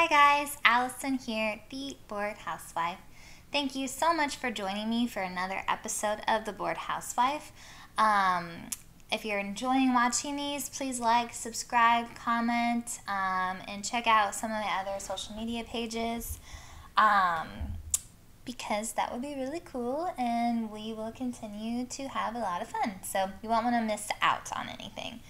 guys, Allison here, the Bored Housewife. Thank you so much for joining me for another episode of the Bored Housewife. If you're enjoying watching these, please like, subscribe, comment, and check out some of my other social media pages because that would be really cool and we will continue to have a lot of fun. So you won't want to miss out on anything.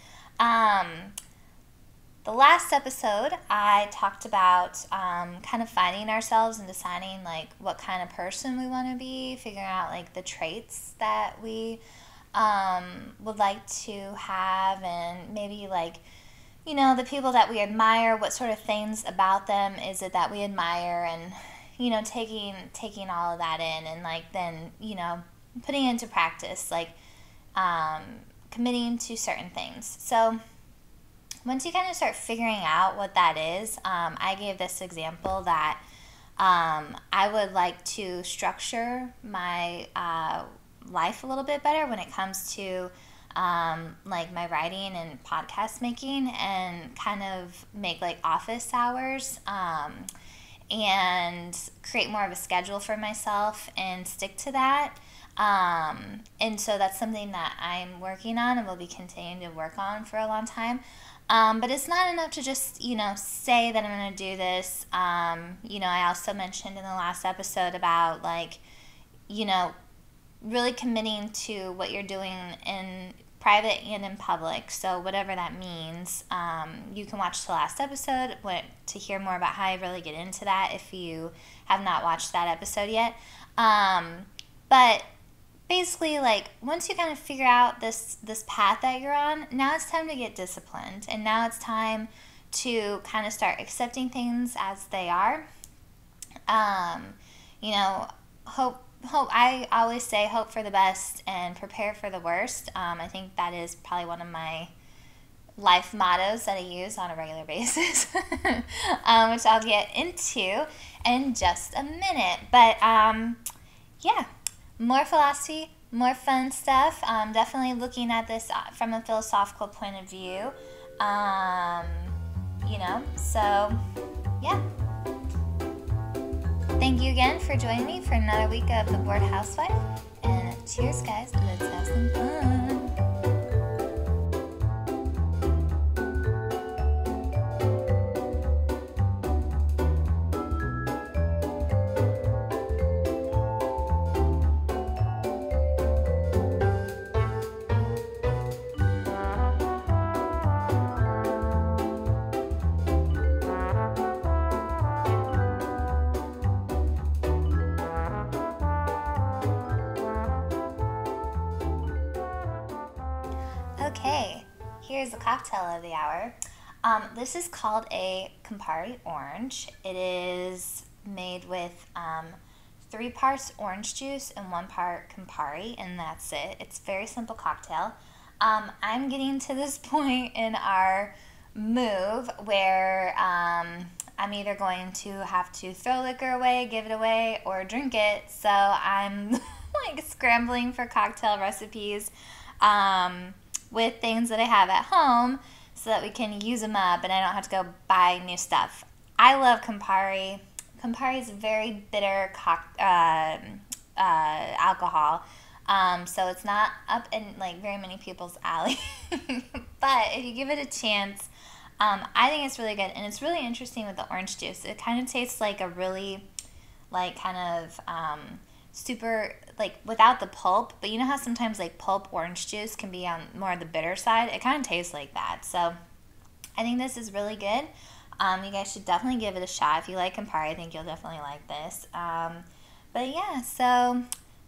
The last episode, I talked about kind of finding ourselves and deciding like what kind of person we want to be, figuring out like the traits that we would like to have, and maybe like, you know, the people that we admire, what sort of things about them is it that we admire, and, you know, taking all of that in and like then, you know, putting it into practice, like committing to certain things. So once you kind of start figuring out what that is, I gave this example that I would like to structure my life a little bit better when it comes to like my writing and podcast making, and kind of make like office hours and create more of a schedule for myself and stick to that. And so that's something that I'm working on and will be continuing to work on for a long time. But it's not enough to just, you know, say that I'm going to do this. You know, I also mentioned in the last episode about, like, you know, really committing to what you're doing in private and in public. So whatever that means, you can watch the last episode to hear more about how I really get into that if you have not watched that episode yet. But basically, like, once you kind of figure out this path that you're on, now it's time to get disciplined, and now it's time to kind of start accepting things as they are. You know, hope. I always say hope for the best and prepare for the worst. I think that is probably one of my life mottos that I use on a regular basis, which I'll get into in just a minute. But yeah. More philosophy, more fun stuff. Definitely looking at this from a philosophical point of view. You know, so yeah. Thank you again for joining me for another week of The Bored Housewife. And cheers, guys. Let's have some fun. Okay, here's the cocktail of the hour. This is called a Campari Orange. It is made with 3 parts orange juice and 1 part Campari, and that's it. It's a very simple cocktail. I'm getting to this point in our move where I'm either going to have to throw liquor away, give it away, or drink it. So I'm like scrambling for cocktail recipes with things that I have at home so that we can use them up and I don't have to go buy new stuff. I love Campari. Campari is a very bitter alcohol, so it's not up in like very many people's alley. But if you give it a chance, I think it's really good, and it's really interesting with the orange juice. It kind of tastes like a really like kind of super, like, without the pulp, but you know how sometimes like pulp orange juice can be on more of the bitter side? It kind of tastes like that. So I think this is really good. You guys should definitely give it a shot. If you like Campari, I think you'll definitely like this. But yeah, so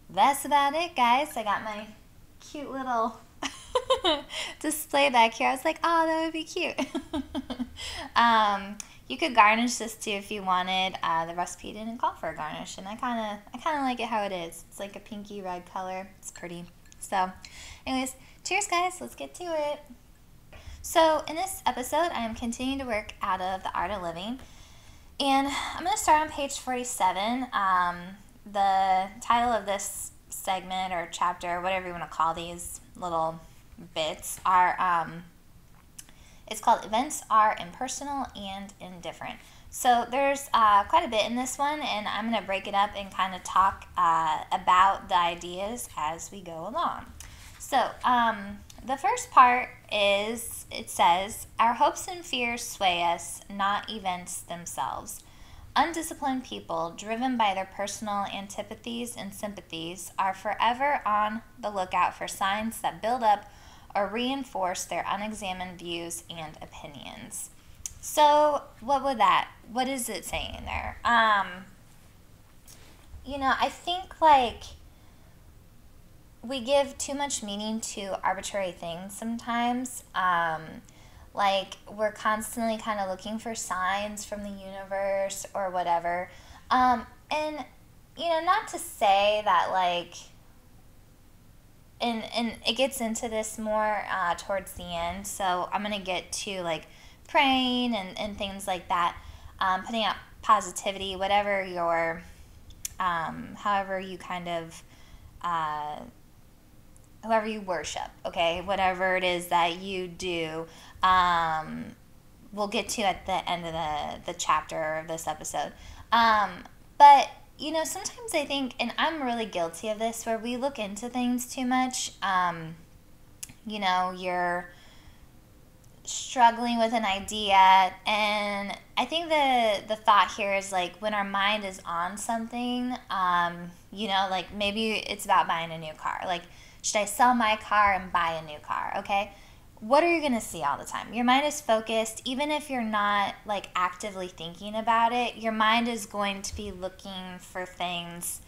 that's about it, guys. I got my cute little display back here. I was like, oh, that would be cute. You could garnish this too if you wanted. The recipe didn't call for a garnish, and I kind of like it how it is. It's like a pinky red color. It's pretty. So, anyways, cheers, guys. Let's get to it. So, in this episode, I am continuing to work out of The Art of Living, and I'm going to start on page 47. The title of this segment or chapter, whatever you want to call these little bits, are it's called Events Are Impersonal and Indifferent. So there's quite a bit in this one, and I'm going to break it up and kind of talk about the ideas as we go along. So the first part is, it says, our hopes and fears sway us, not events themselves. Undisciplined people, driven by their personal antipathies and sympathies, are forever on the lookout for signs that build up or reinforce their unexamined views and opinions. So, what is it saying there? I think, like, we give too much meaning to arbitrary things sometimes. Like, we're constantly kind of looking for signs from the universe or whatever. And, not to say that, like, and it gets into this more towards the end, so I'm going to get to, like, praying and things like that, putting out positivity, whatever your, however you kind of, whoever you worship, okay, whatever it is that you do, we'll get to at the end of the chapter of this episode. But, sometimes I think, and I'm really guilty of this, where we look into things too much. You're struggling with an idea, and I think the thought here is, like, when our mind is on something, like, maybe it's about buying a new car. Like, should I sell my car and buy a new car? Okay. What are you going to see all the time? Your mind is focused. Even if you're not, like, actively thinking about it, your mind is going to be looking for things,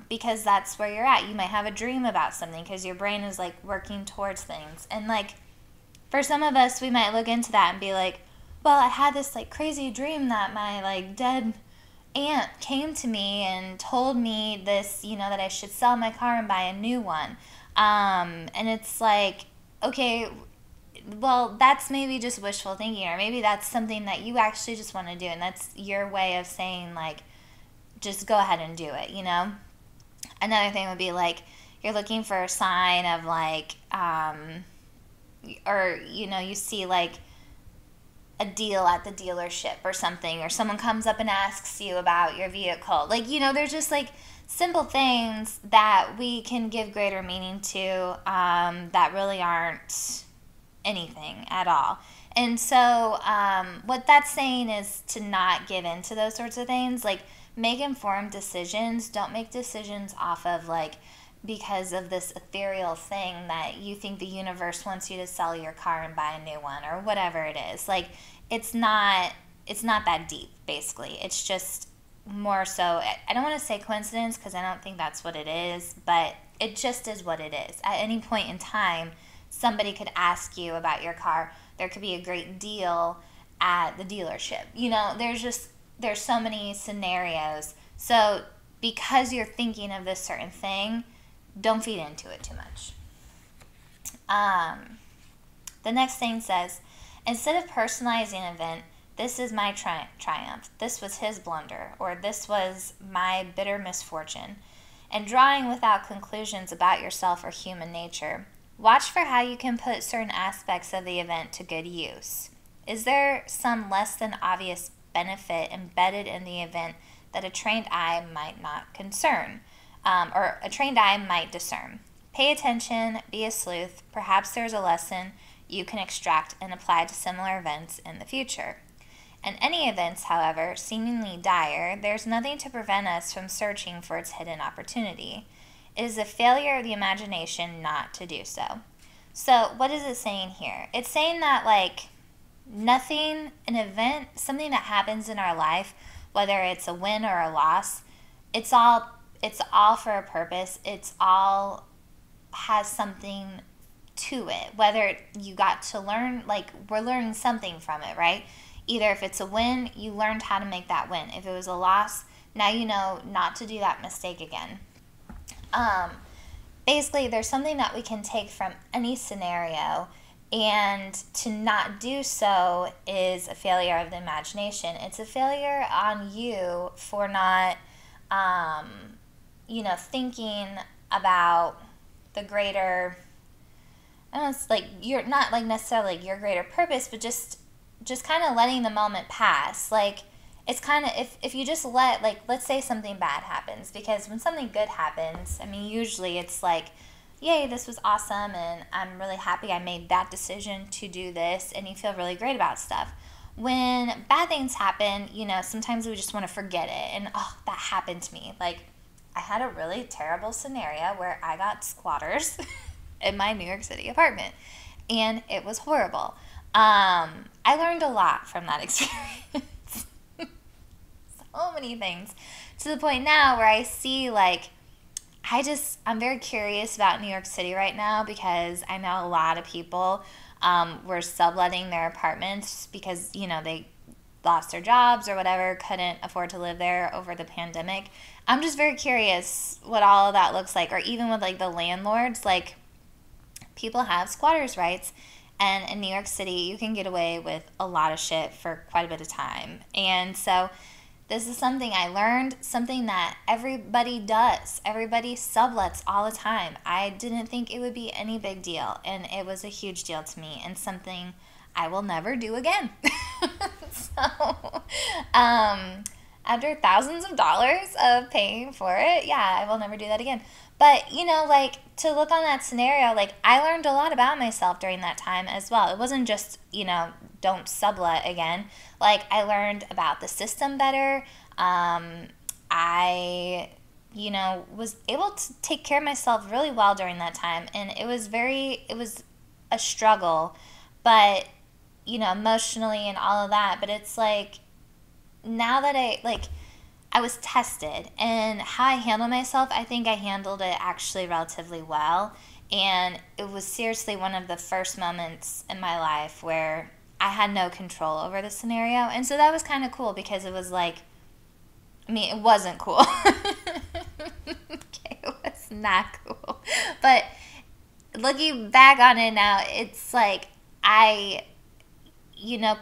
because that's where you're at. You might have a dream about something because your brain is, like, working towards things. And, like, for some of us, we might look into that and be like, well, I had this, like, crazy dream that my, like, dead aunt came to me and told me this, that I should sell my car and buy a new one. And it's like, okay, well, that's maybe just wishful thinking, or maybe that's something that you actually just want to do, and that's your way of saying, like, just go ahead and do it, Another thing would be, like, you're looking for a sign of, like, or, you see, like, a deal at the dealership or something, or someone comes up and asks you about your vehicle. Like, there's just, like, simple things that we can give greater meaning to, that really aren't anything at all. And so what that's saying is to not give in to those sorts of things. Like, make informed decisions. Don't make decisions off of, like, because of this ethereal thing that you think the universe wants you to sell your car and buy a new one, or whatever it is. Like, it's not that deep, basically. It's just more so, I don't want to say coincidence, because I don't think that's what it is, but it just is what it is. At any point in time, somebody could ask you about your car. There could be a great deal at the dealership. There's so many scenarios. So because you're thinking of this certain thing, don't feed into it too much. The next thing says, instead of personalizing an event, this is my triumph, this was his blunder, or this was my bitter misfortune, and drawing without conclusions about yourself or human nature, watch for how you can put certain aspects of the event to good use. Is there some less than obvious benefit embedded in the event that a trained eye might not concern? Or a trained eye might discern. Pay attention, be a sleuth. Perhaps there's a lesson you can extract and apply to similar events in the future. In any events, however, seemingly dire, there's nothing to prevent us from searching for its hidden opportunity. It is a failure of the imagination not to do so. So, what is it saying here? It's saying that, like, nothing, an event, something that happens in our life, whether it's a win or a loss, it's all for a purpose. It's all has something to it. Whether you got to learn, like, we're learning something from it, right? Either if it's a win, you learned how to make that win. If it was a loss, now you know not to do that mistake again. Basically, there's something that we can take from any scenario, and to not do so is a failure of the imagination. It's a failure on you for not, thinking about the greater, I don't know, it's like, you're not like necessarily your greater purpose, but just just kind of letting the moment pass. Like, it's kind of, if you just let, like, let's say something bad happens, because when something good happens, I mean, usually it's like, yay, this was awesome, and I'm really happy I made that decision to do this, and you feel really great about stuff. When bad things happen, you know, sometimes we just want to forget it, and oh, that happened to me. Like, I had a really terrible scenario where I got squatters in my New York City apartment, and it was horrible. I learned a lot from that experience. So many things, to the point now where I see, like, I'm very curious about New York City right now, because I know a lot of people were subletting their apartments because, you know, they lost their jobs or whatever, couldn't afford to live there over the pandemic. I'm just very curious what all of that looks like, or even with, like, the landlords. Like, people have squatters' rights, and in New York City, you can get away with a lot of shit for quite a bit of time. And so this is something I learned, something that everybody does. Everybody sublets all the time. I didn't think it would be any big deal, and it was a huge deal to me, and something I will never do again. So, after thousands of dollars of paying for it, yeah, I will never do that again. But, you know, like, to look on that scenario, like, I learned a lot about myself during that time as well. It wasn't just, you know, don't sublet again. Like, I learned about the system better. I, you know, was able to take care of myself really well during that time. And it was a struggle, but, you know, emotionally and all of that. But it's like, now that I was tested, and how I handle myself, I think I handled it actually relatively well. And it was seriously one of the first moments in my life where I had no control over the scenario. And so that was kind of cool, because it was like, I mean, it wasn't cool. Okay, it was not cool. But looking back on it now, it's like, you know,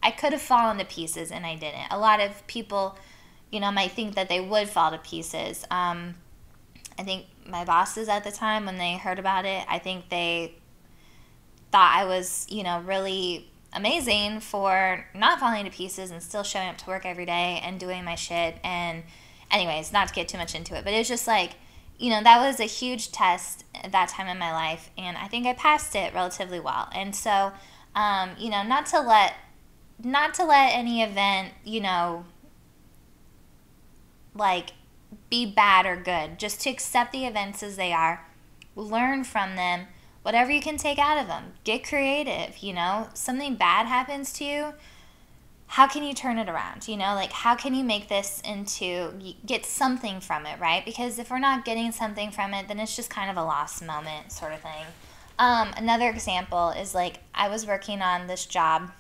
I could have fallen to pieces, and I didn't. A lot of people, you know, might think that they would fall to pieces. I think my bosses at the time, when they heard about it, I think they thought I was, you know, really amazing for not falling to pieces and still showing up to work every day and doing my shit. And anyways, not to get too much into it, but it's just like, you know, that was a huge test at that time in my life, and I think I passed it relatively well. And so, you know, not to let any event, you know, like, be bad or good. Just to accept the events as they are, learn from them, whatever you can take out of them. Get creative, you know. Something bad happens to you, how can you turn it around? You know, like, how can you make this get something from it, right? Because if we're not getting something from it, then it's just kind of a lost moment sort of thing. Another example is, like, I was working on this job,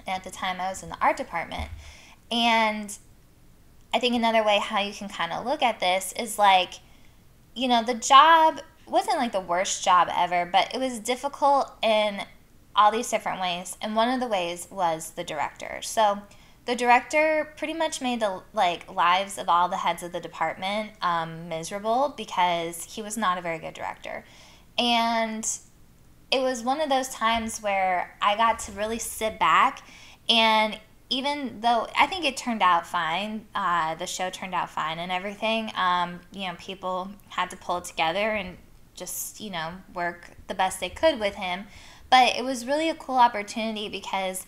and at the time I was in the art department, and I think another way how you can kind of look at this is, like, you know, the job wasn't like the worst job ever, but it was difficult in all these different ways. And one of the ways was the director. So the director pretty much made the, like, lives of all the heads of the department miserable, because he was not a very good director. And it was one of those times where I got to really sit back, and even though I think it turned out fine, the show turned out fine and everything, you know, people had to pull it together and just, you know, work the best they could with him. But it was really a cool opportunity, because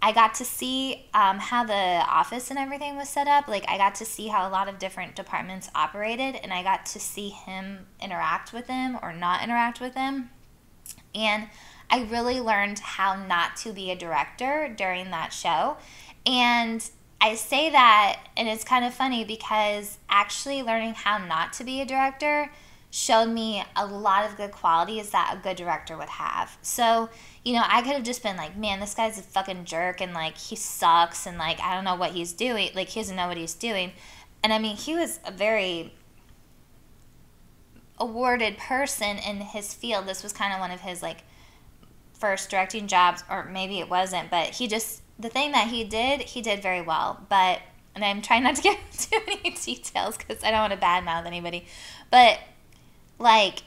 I got to see how the office and everything was set up. Like, I got to see how a lot of different departments operated, and I got to see him interact with them or not interact with them. And I really learned how not to be a director during that show. And I say that, and it's kind of funny, because actually learning how not to be a director showed me a lot of good qualities that a good director would have. So, you know, I could have just been like, man, this guy's a fucking jerk, and, like, he sucks, and, like, I don't know what he's doing. Like, he doesn't know what he's doing. And, I mean, he was a very awarded person in his field. This was kind of one of his, like, first directing jobs, or maybe it wasn't, but the thing that he did very well. But, and I'm trying not to get too many details, because I don't want to badmouth anybody, but, like,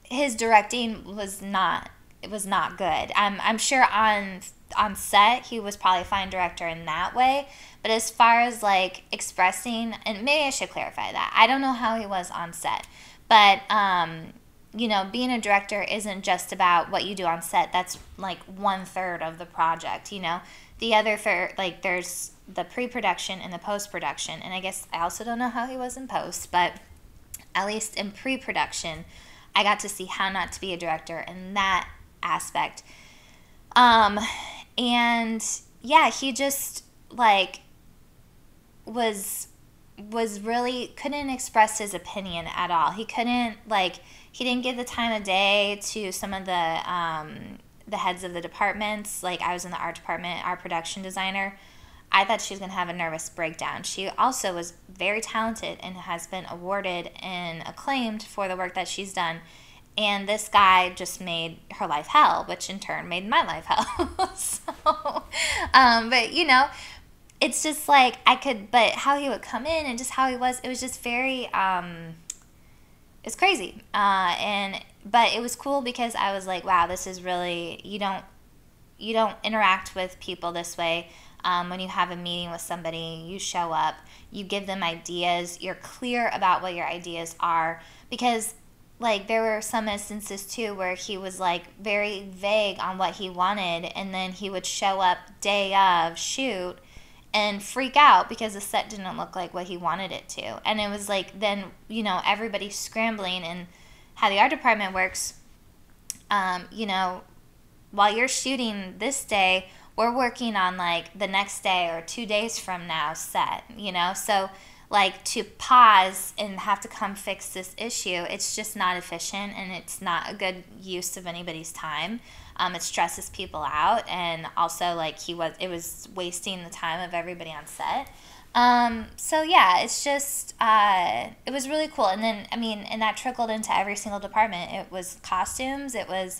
his directing was not it was not good. I'm sure on set he was probably a fine director in that way, but as far as like expressing, and maybe I should clarify that, I don't know how he was on set, but you know, being a director isn't just about what you do on set. That's like 1/3 of the project, you know. The other third, like there's the pre-production and the post-production, and I guess I also don't know how he was in post, but at least in pre-production I got to see how not to be a director in that aspect. And yeah, he just like was really couldn't express his opinion at all. He couldn't like, he didn't give the time of day to some of the heads of the departments. Like I was in the art department, our production designer. I thought she was going to have a nervous breakdown. She also was very talented and has been awarded and acclaimed for the work that she's done. And this guy just made her life hell, which in turn made my life hell. So, but you know, it's just like but how he would come in and just how he was, it was just very, it's crazy. But it was cool because I was like, wow, this is really, you don't interact with people this way. When you have a meeting with somebody, you show up, you give them ideas, you're clear about what your ideas are, because like there were some instances too where he was like very vague on what he wanted, and then he would show up day of shoot and freak out because the set didn't look like what he wanted it to. And it was like, then, you know, everybody's scrambling. And how the art department works, you know, while you're shooting this day, we're working on like the next day or 2 days from now set, you know. So like to pause and have to come fix this issue, it's just not efficient, and it's not a good use of anybody's time. It stresses people out, and also like it was wasting the time of everybody on set. So yeah, it's just, it was really cool. And then, I mean, and that trickled into every single department. It was costumes, it was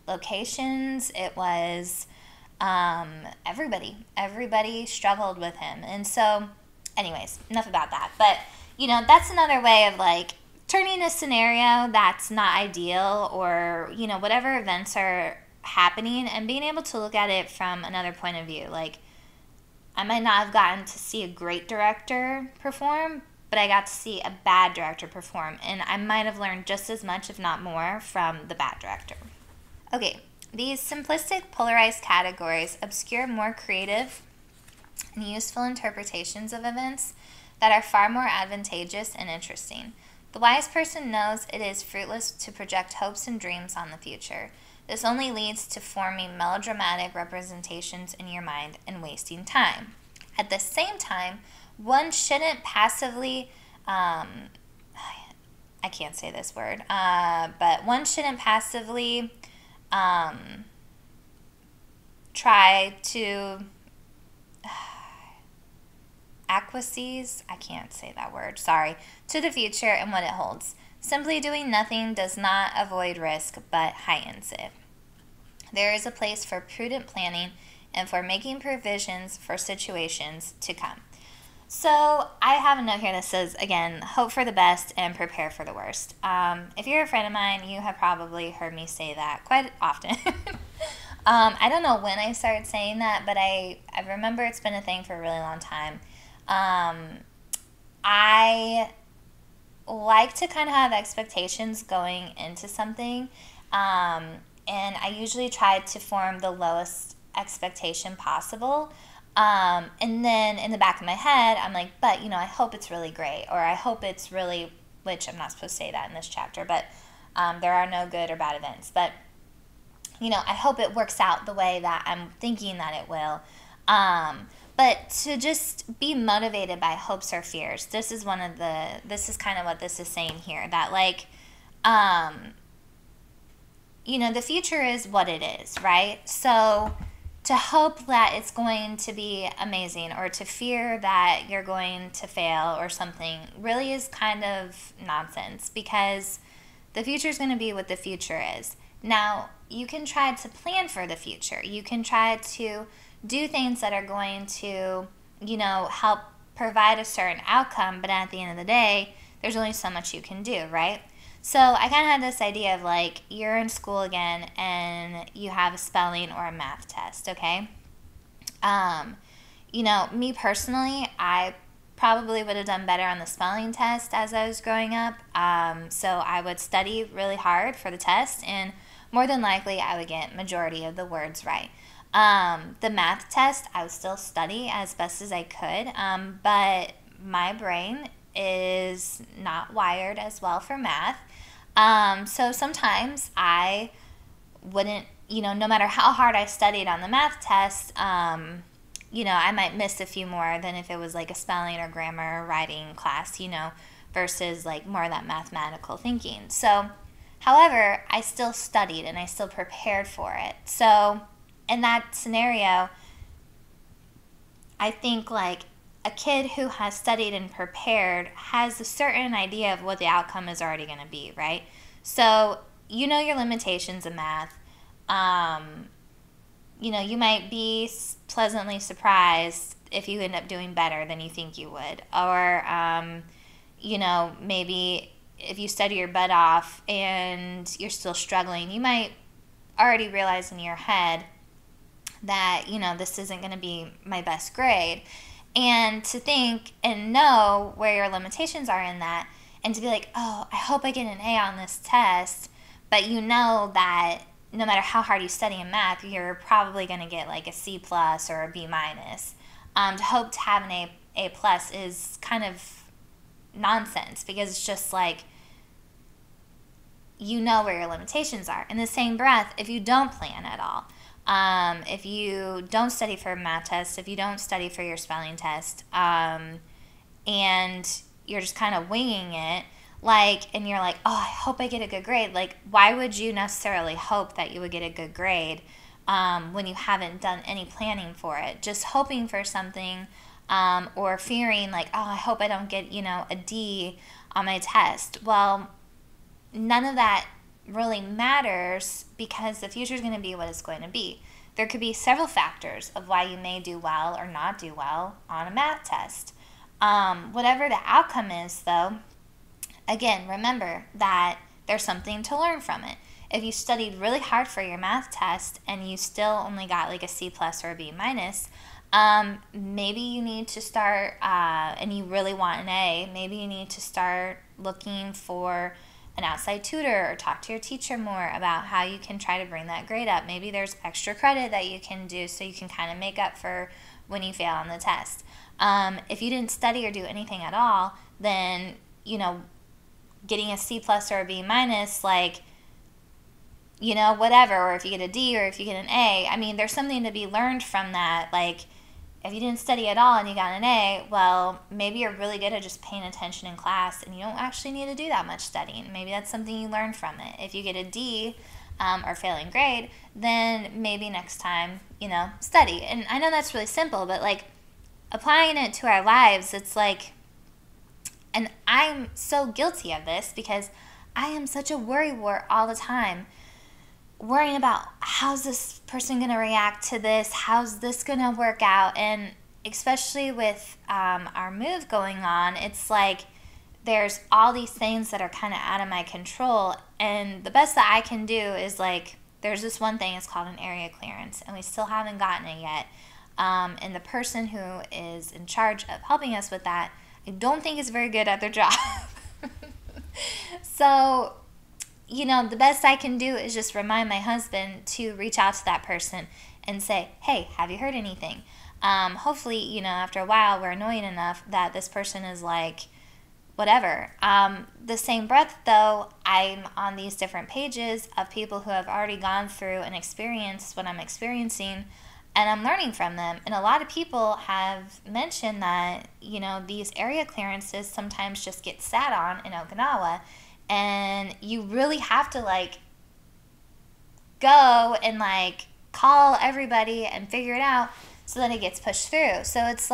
locations, it was everybody struggled with him. And so anyways, enough about that. But, you know, that's another way of like turning a scenario that's not ideal, or, you know, whatever events are happening, and being able to look at it from another point of view. Like, I might not have gotten to see a great director perform, but I got to see a bad director perform, and I might have learned just as much, if not more, from the bad director. Okay, these simplistic polarized categories obscure more creative and useful interpretations of events that are far more advantageous and interesting. The wise person knows it is fruitless to project hopes and dreams on the future. This only leads to forming melodramatic representations in your mind and wasting time. At the same time, one shouldn't passively, I can't say this word, but one shouldn't passively try to acquiesce, I can't say that word, sorry, to the future and what it holds. Simply doing nothing does not avoid risk, but heightens it. There is a place for prudent planning and for making provisions for situations to come. So I have a note here that says, again, hope for the best and prepare for the worst. If you're a friend of mine, you have probably heard me say that quite often. I don't know when I started saying that, but I remember it's been a thing for a really long time. I like to kind of have expectations going into something, and I usually try to form the lowest expectation possible, and then in the back of my head, I'm like, but, you know, I hope it's really great, or I hope it's really, which I'm not supposed to say that in this chapter, but there are no good or bad events, but, you know, I hope it works out the way that I'm thinking that it will. But to just be motivated by hopes or fears, this is kind of what this is saying here, that like, you know, the future is what it is, right? So to hope that it's going to be amazing, or to fear that you're going to fail or something, really is kind of nonsense, because the future is going to be what the future is. Now, you can try to plan for the future. You can try to do things that are going to, you know, help provide a certain outcome, but at the end of the day, there's only so much you can do, right? So I kind of had this idea of like, you're in school again and you have a spelling or a math test, okay? Um, me personally, I probably would have done better on the spelling test as I was growing up. So I would study really hard for the test, and more than likely, I would get majority of the words right. The math test, I would still study as best as I could, but my brain is not wired as well for math. So sometimes I wouldn't, no matter how hard I studied on the math test, I might miss a few more than if it was like a spelling or grammar or writing class, versus like more of that mathematical thinking. So, however, I still studied and I still prepared for it. So, in that scenario, I think like a kid who has studied and prepared has a certain idea of what the outcome is already going to be, right? So, you know your limitations in math. You might be pleasantly surprised if you end up doing better than you think you would. Or, maybe if you study your butt off and you're still struggling, you might already realize in your head that, this isn't going to be my best grade. And to think and know where your limitations are in that, and to be like, oh, I hope I get an A on this test, but you know that no matter how hard you study in math, you're probably going to get like a C plus or a B minus. To hope to have an A plus is kind of nonsense, because it's just like, you know where your limitations are. In the same breath, if you don't plan at all, if you don't study for a math test, if you don't study for your spelling test, and you're just kind of winging it, and you're like, oh, I hope I get a good grade. Like, why would you necessarily hope that you would get a good grade when you haven't done any planning for it? Just hoping for something, or fearing like, oh, I hope I don't get, a D on my test. Well, none of that really matters, because the future is going to be what it's going to be. There could be several factors of why you may do well or not do well on a math test. Whatever the outcome is, though, again, remember that there's something to learn from it. If you studied really hard for your math test and you still only got like a C plus or a B minus, maybe you need to start, and you really want an A, maybe you need to start looking for an outside tutor or talk to your teacher more about how you can try to bring that grade up. Maybe there's extra credit that you can do so you can kind of make up for when you fail on the test. If you didn't study or do anything at all, then, getting a C plus or a B minus, whatever, or if you get a D or if you get an A, I mean, there's something to be learned from that. Like, if you didn't study at all and you got an A, well, maybe you're really good at just paying attention in class and you don't actually need to do that much studying. Maybe that's something you learn from it. If you get a D, or failing grade, then maybe next time, study. And I know that's really simple, but applying it to our lives, it's like, and I'm so guilty of this because I am such a worrywart all the time, worrying about how's this person going to react to this, how's this going to work out. And especially with our move going on, it's like there's all these things that are kind of out of my control. And the best that I can do is there's this one thing, it's called an area clearance, and we still haven't gotten it yet. And the person who is in charge of helping us with that, I don't think is very good at their job. So, the best I can do is just remind my husband to reach out to that person and say, hey, have you heard anything? Hopefully, after a while, we're annoying enough that this person is like, whatever. The same breath, though, I'm on these different pages of people who have already gone through and experienced what I'm experiencing, and I'm learning from them. And a lot of people have mentioned that, these area clearances sometimes just get sat on in Okinawa, and you really have to go and call everybody and figure it out so that it gets pushed through. So it's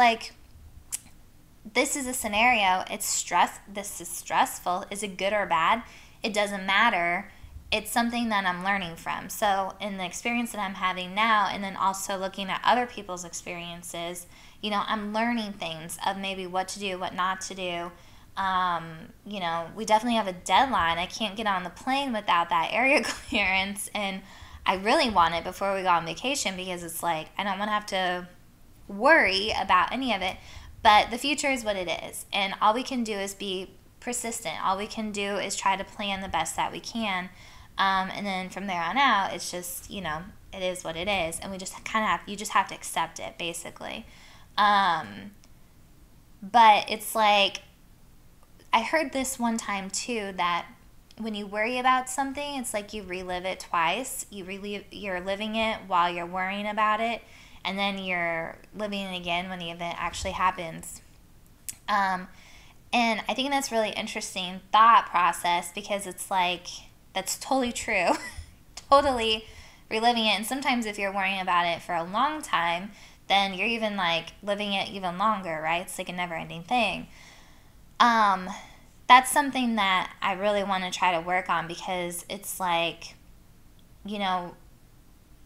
this is a scenario, this is stressful. Is it good or bad? It doesn't matter. It's something that I'm learning from. So in the experience that I'm having now, and then also looking at other people's experiences, I'm learning things of maybe what to do, what not to do. We definitely have a deadline. I can't get on the plane without that area clearance, and I really want it before we go on vacation because it's like I don't want to have to worry about any of it. But the future is what it is, and all we can do is be persistent. All we can do is try to plan the best that we can, and then from there on out, it's just it is what it is, and we just you just have to accept it, basically. But it's like, I heard this one time too, that when you worry about something, it's like you relive it twice. You're living it while you're worrying about it, and then you're living it again when the event actually happens. And I think that's really interesting thought process, because it's like, that's totally true. Totally reliving it. And sometimes if you're worrying about it for a long time, then you're even like living it even longer, right? It's like a never ending thing. That's something that I really want to try to work on, because it's like,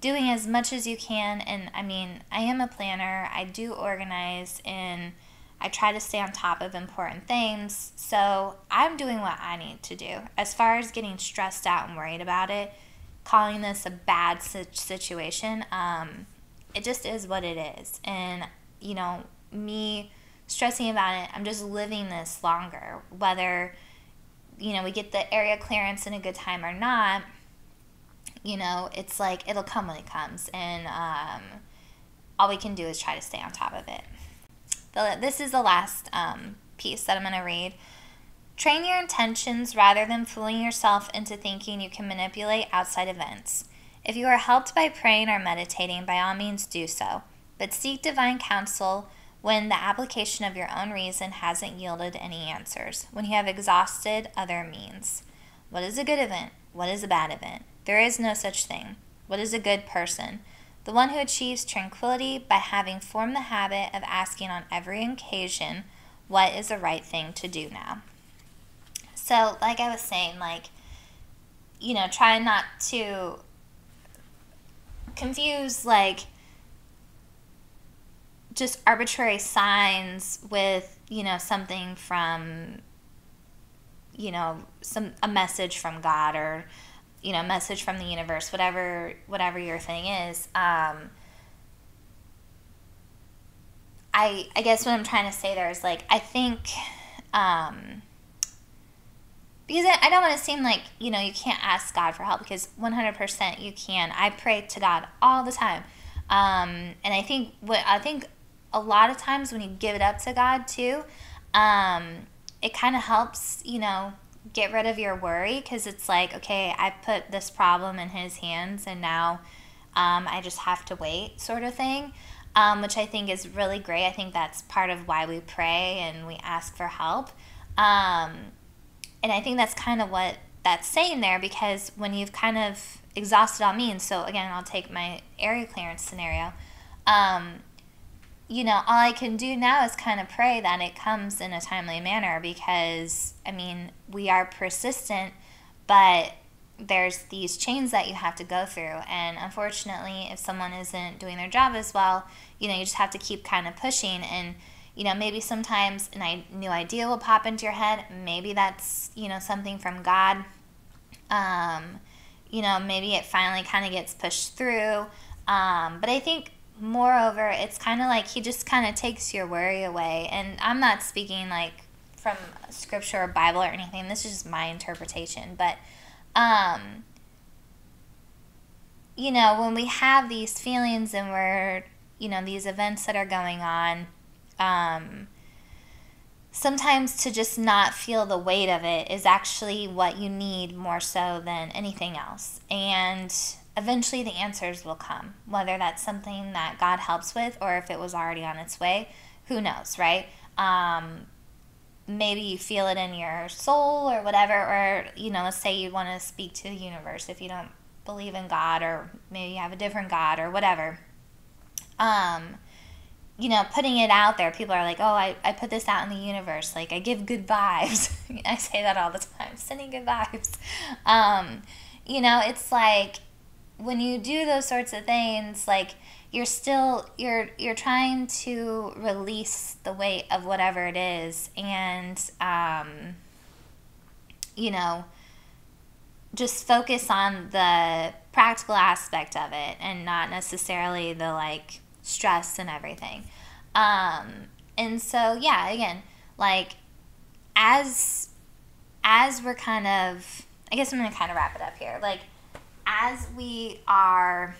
doing as much as you can. And I mean, I am a planner, I do organize, and I try to stay on top of important things. So I'm doing what I need to do. As far as getting stressed out and worried about it, calling this a bad situation, it just is what it is. And, me stressing about it, I'm just living this longer. Whether, we get the area clearance in a good time or not, it's like it'll come when it comes. And all we can do is try to stay on top of it. This is the last piece that I'm going to read. Train your intentions rather than fooling yourself into thinking you can manipulate outside events. If you are helped by praying or meditating, by all means do so, but seek divine counsel when the application of your own reason hasn't yielded any answers, when you have exhausted other means. What is a good event? What is a bad event? There is no such thing. What is a good person? The one who achieves tranquility by having formed the habit of asking on every occasion, what is the right thing to do now? So, like I was saying, try not to confuse, just arbitrary signs with, something from, a message from God, or, a message from the universe, whatever your thing is. I guess what I'm trying to say there is, I think, because I don't want to seem like, you can't ask God for help, because 100% you can. I pray to God all the time. And I think a lot of times when you give it up to God too, it kind of helps, get rid of your worry, because it's like, okay, I put this problem in His hands, and now I just have to wait, sort of thing, which I think is really great. I think that's part of why we pray and we ask for help. And I think that's kind of what that's saying there, because when you've kind of exhausted all means, so again, I'll take my area clearance scenario, all I can do now is kind of pray that it comes in a timely manner, because, we are persistent, but there's these chains that you have to go through. And unfortunately, if someone isn't doing their job as well, you just have to keep kind of pushing. And, maybe sometimes a new idea will pop into your head. Maybe that's, something from God. Maybe it finally kind of gets pushed through. But I think, moreover, it's kind of like He just kind of takes your worry away. And I'm not speaking from scripture or Bible or anything. This is just my interpretation. But, when we have these feelings and we're, these events that are going on, sometimes to just not feel the weight of it is actually what you need more so than anything else. And eventually the answers will come, whether that's something that God helps with or if it was already on its way. Who knows, right? Maybe you feel it in your soul or whatever, or, let's say you want to speak to the universe if you don't believe in God, or maybe you have a different God or whatever. Putting it out there, people are like, oh, I put this out in the universe. I give good vibes. I say that all the time, sending good vibes. It's like, when you do those sorts of things, you're trying to release the weight of whatever it is, and you know, just focus on the practical aspect of it and not necessarily the like stress and everything. And so yeah, again, like as we're kind of, I guess I'm gonna kind of wrap it up here. Like as we are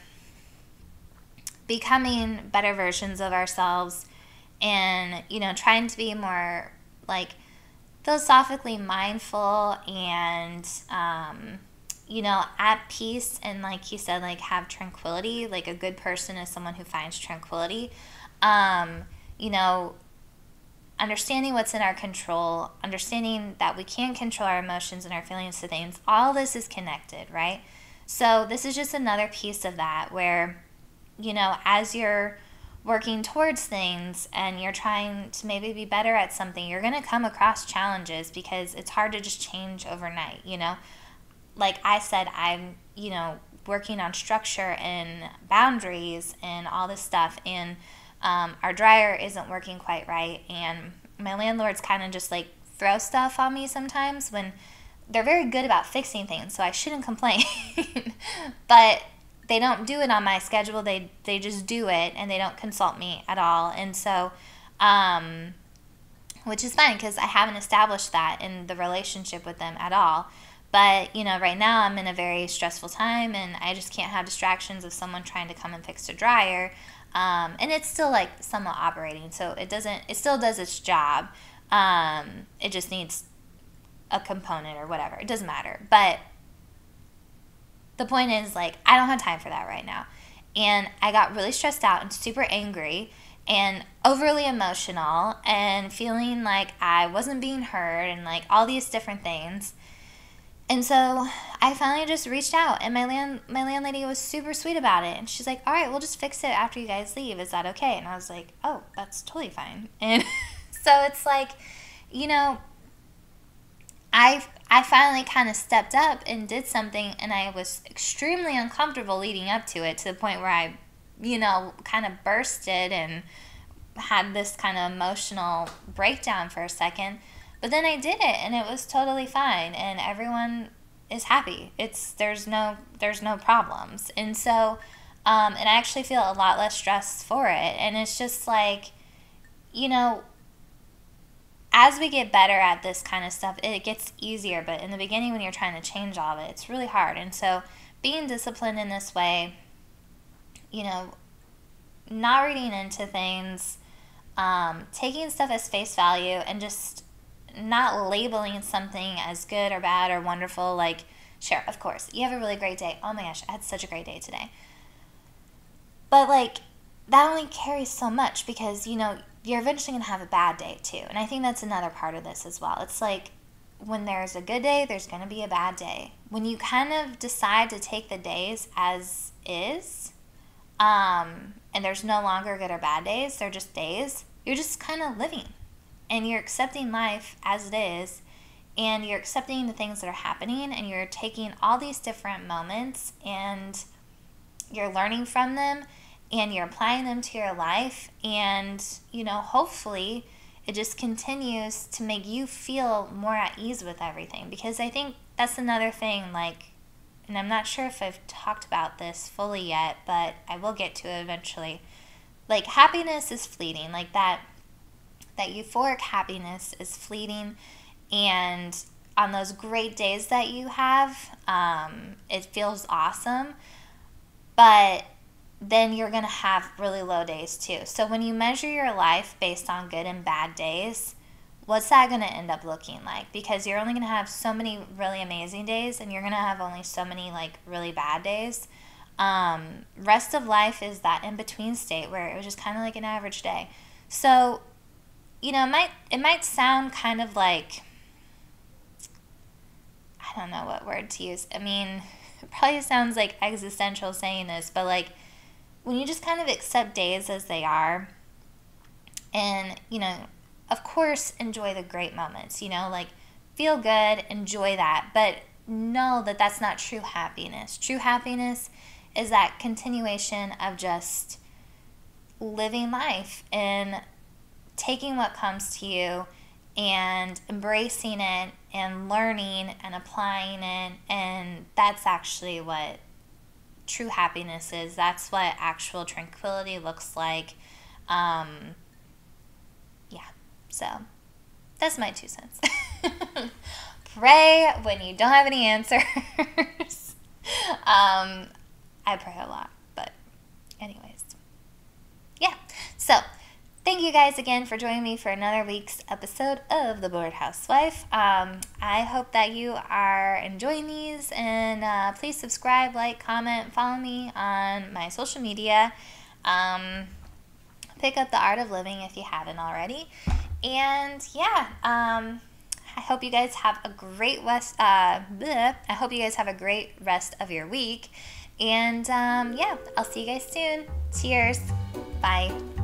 becoming better versions of ourselves and, you know, trying to be more like philosophically mindful and you know, at peace, and like you said, like have tranquility. Like a good person is someone who finds tranquility. You know, understanding what's in our control, understanding that we can't control our emotions and our feelings to things, all this is connected, right? So this is just another piece of that where, you know, as you're working towards things and you're trying to maybe be better at something, you're going to come across challenges because it's hard to just change overnight, you know? Like I said, I'm, you know, working on structure and boundaries and all this stuff, and our dryer isn't working quite right, and my landlords kind of just like throw stuff on me sometimes when they're very good about fixing things, so I shouldn't complain. But they don't do it on my schedule. They just do it, and they don't consult me at all. And so, which is fine because I haven't established that in the relationship with them at all. But, you know, right now I'm in a very stressful time, and I just can't have distractions of someone trying to come and fix a dryer. And it's still like somewhat operating, so it still does its job. It just needs a component or whatever. It doesn't matter. But the point is, like, I don't have time for that right now. And I got really stressed out and super angry and overly emotional and feeling like I wasn't being heard and like all these different things. And so I finally just reached out, and my landlady was super sweet about it. And she's like, all right, we'll just fix it after you guys leave. Is that okay? And I was like, oh, that's totally fine. And so it's like, you know, I finally kind of stepped up and did something, and I was extremely uncomfortable leading up to it, to the point where I, you know, kind of bursted and had this kind of emotional breakdown for a second. But then I did it, and it was totally fine, and everyone is happy. There's no problems. And so and I actually feel a lot less stress for it. And it's just like, you know, as we get better at this kind of stuff, it gets easier. But in the beginning, when you're trying to change all of it, it's really hard. And so being disciplined in this way, you know, not reading into things, taking stuff as face value, and just not labeling something as good or bad or wonderful. Like, sure, of course, you have a really great day. Oh my gosh, I had such a great day today. But like, that only carries so much, because, you know, you're eventually going to have a bad day too. And I think that's another part of this as well. It's like, when there's a good day, there's going to be a bad day. When you kind of decide to take the days as is, and there's no longer good or bad days, they're just days, you're just kind of living. And you're accepting life as it is, and you're accepting the things that are happening, and you're taking all these different moments, and you're learning from them, and you're applying them to your life, and, you know, hopefully it just continues to make you feel more at ease with everything. Because I think that's another thing, like, and I'm not sure if I've talked about this fully yet, but I will get to it eventually. Like, happiness is fleeting. Like, that euphoric happiness is fleeting, and on those great days that you have, it feels awesome, but then you're going to have really low days too. So when you measure your life based on good and bad days, what's that going to end up looking like? Because you're only going to have so many really amazing days, and you're going to have only so many like really bad days. Rest of life is that in-between state where it was just kind of like an average day. So, you know, it might sound kind of like, I don't know what word to use. I mean, it probably sounds like existential saying this, but like, when you just kind of accept days as they are, and, you know, of course, enjoy the great moments, you know, like, feel good, enjoy that, but know that that's not true happiness. True happiness is that continuation of just, living life and taking what comes to you and embracing it and learning and applying it. And that's actually what true happiness is. That's what actual tranquility looks like. Yeah, so that's my 2 cents. Pray when you don't have any answers. I pray a lot, but anyways, yeah. So thank you guys again for joining me for another week's episode of The Bored Housewife. I hope that you are enjoying these, and please subscribe, like, comment, follow me on my social media. Pick up The Art of Living if you haven't already. And yeah, I hope you guys have a great I hope you guys have a great rest of your week. And yeah, I'll see you guys soon. Cheers. Bye.